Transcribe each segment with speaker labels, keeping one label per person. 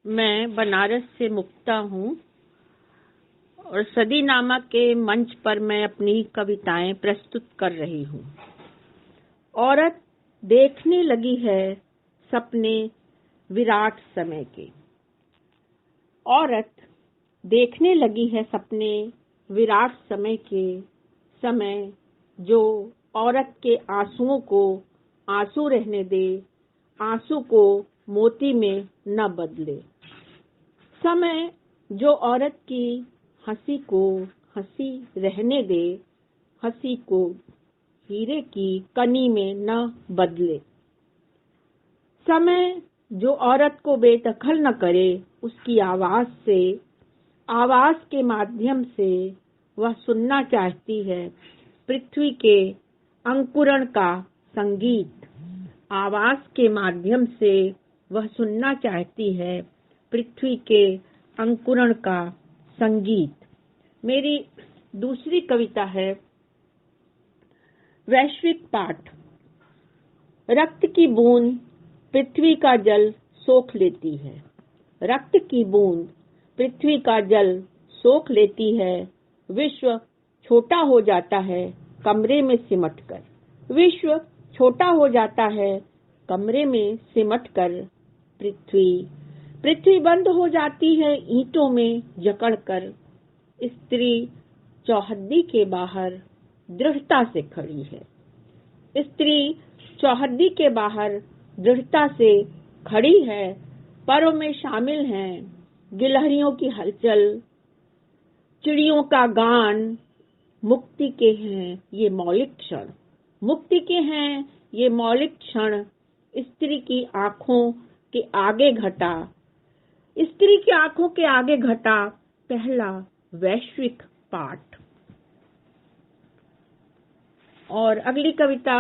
Speaker 1: मैं बनारस से मुक्ता हूँ और सदी नामक के मंच पर मैं अपनी कविताएं प्रस्तुत कर रही हूँ। औरत देखने लगी है सपने विराट समय के। औरत देखने लगी है सपने विराट समय के। समय जो औरत के आंसुओं को आंसू रहने दे, आंसू को मोती में न बदले। समय जो औरत की हंसी को हंसी रहने दे, हंसी को हीरे की कनी में न बदले। समय जो औरत को बेदखल न करे, उसकी आवाज से, आवाज के माध्यम से वह सुनना चाहती है पृथ्वी के अंकुरण का संगीत। आवाज के माध्यम से वह सुनना चाहती है पृथ्वी के अंकुरण का संगीत। मेरी दूसरी कविता है वैश्विक पाठ। रक्त की बूंद पृथ्वी का जल सोख लेती है। रक्त की बूंद पृथ्वी का जल सोख लेती है। विश्व छोटा हो जाता है कमरे में सिमटकर। विश्व छोटा हो जाता है कमरे में सिमटकर। पृथ्वी बंद हो जाती है ईंटों में जकड़कर। स्त्री चौहद्दी के बाहर दृढ़ता से खड़ी है। स्त्री चौहद्दी के बाहर दृढ़ता से खड़ी है। परों में शामिल हैं गिलहरियों की हलचल, चिड़ियों का गान। मुक्ति के हैं ये मौलिक क्षण। मुक्ति के हैं ये मौलिक क्षण। स्त्री की आंखों के आगे घटा, स्त्री की आंखों के आगे घटा पहला वैश्विक पाठ। और अगली कविता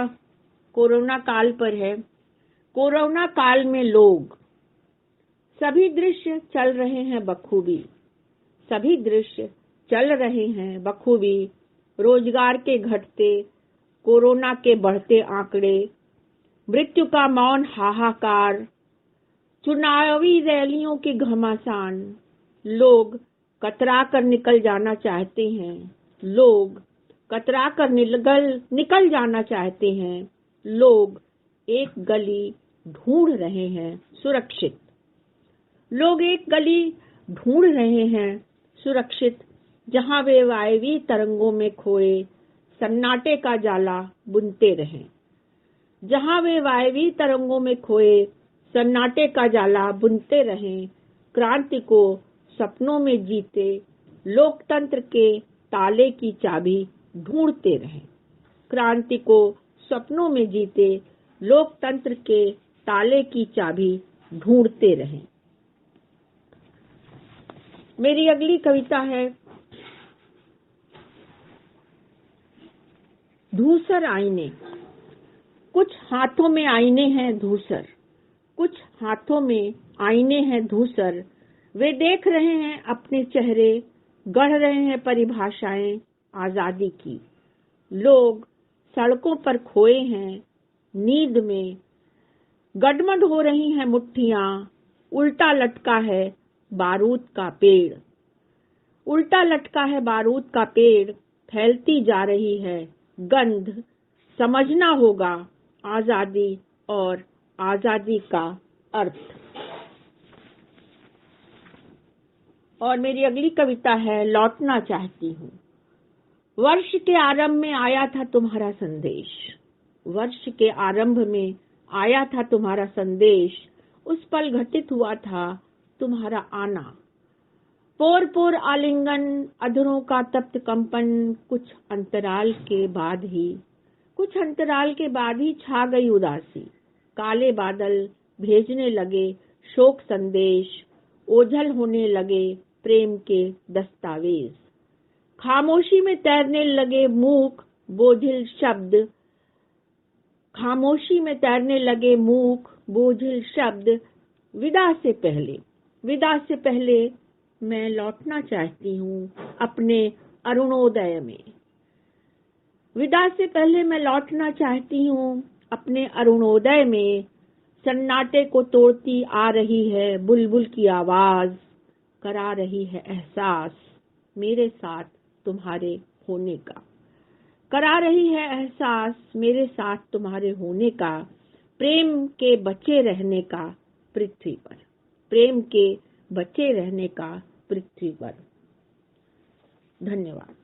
Speaker 1: कोरोना काल पर है। कोरोना काल में लोग, सभी दृश्य चल रहे हैं बखूबी। सभी दृश्य चल रहे हैं बखूबी। रोजगार के घटते, कोरोना के बढ़ते आंकड़े, मृत्यु का मौन हाहाकार, चुनावी रैलियों की घमासान। लोग कतरा कर निकल जाना चाहते हैं। लोग कतरा कर निकल जाना चाहते हैं। लोग एक गली ढूंढ रहे हैं सुरक्षित। लोग एक गली ढूंढ रहे हैं सुरक्षित, जहां वे वायवीय तरंगों में खोए सन्नाटे का जाला बुनते रहें। जहां वे वायवीय तरंगों में खोए सन्नाटे का जाला बुनते रहें। क्रांति को सपनों में जीते लोकतंत्र के ताले की चाबी ढूंढते रहें। क्रांति को सपनों में जीते लोकतंत्र के ताले की चाबी ढूंढते रहें। मेरी अगली कविता है धूसर आईने। कुछ हाथों में आईने हैं धूसर, कुछ हाथों में आईने हैं धूसर। वे देख रहे हैं अपने चेहरे, गढ़ रहे हैं परिभाषाएं आजादी की। लोग सड़कों पर खोए हैं नींद में, गडमड हो रही हैं मुट्ठियां। उल्टा लटका है बारूद का पेड़। उल्टा लटका है बारूद का पेड़। फैलती जा रही है गंध। समझना होगा आजादी और आजादी का अर्थ। और मेरी अगली कविता है लौटना चाहती हूँ। वर्ष के आरंभ में आया था तुम्हारा संदेश। वर्ष के आरंभ में आया था तुम्हारा संदेश। उस पल घटित हुआ था तुम्हारा आना। पोर पोर आलिंगन, अधरों का तप्त कंपन। कुछ अंतराल के बाद ही छा गई उदासी। काले बादल भेजने लगे शोक संदेश। ओझल होने लगे प्रेम के दस्तावेज। खामोशी में तैरने लगे मूक बोझिल शब्द। खामोशी में तैरने लगे मूक बोझिल शब्द। विदा से पहले मैं लौटना चाहती हूँ अपने अरुणोदय में। विदा से पहले मैं लौटना चाहती हूँ अपने अरुणोदय में। सन्नाटे को तोड़ती आ रही है बुलबुल की आवाज, करा रही है एहसास मेरे साथ तुम्हारे होने का, करा रही है एहसास मेरे साथ तुम्हारे होने का, प्रेम के बचे रहने का पृथ्वी पर, प्रेम के बचे रहने का पृथ्वी पर। धन्यवाद।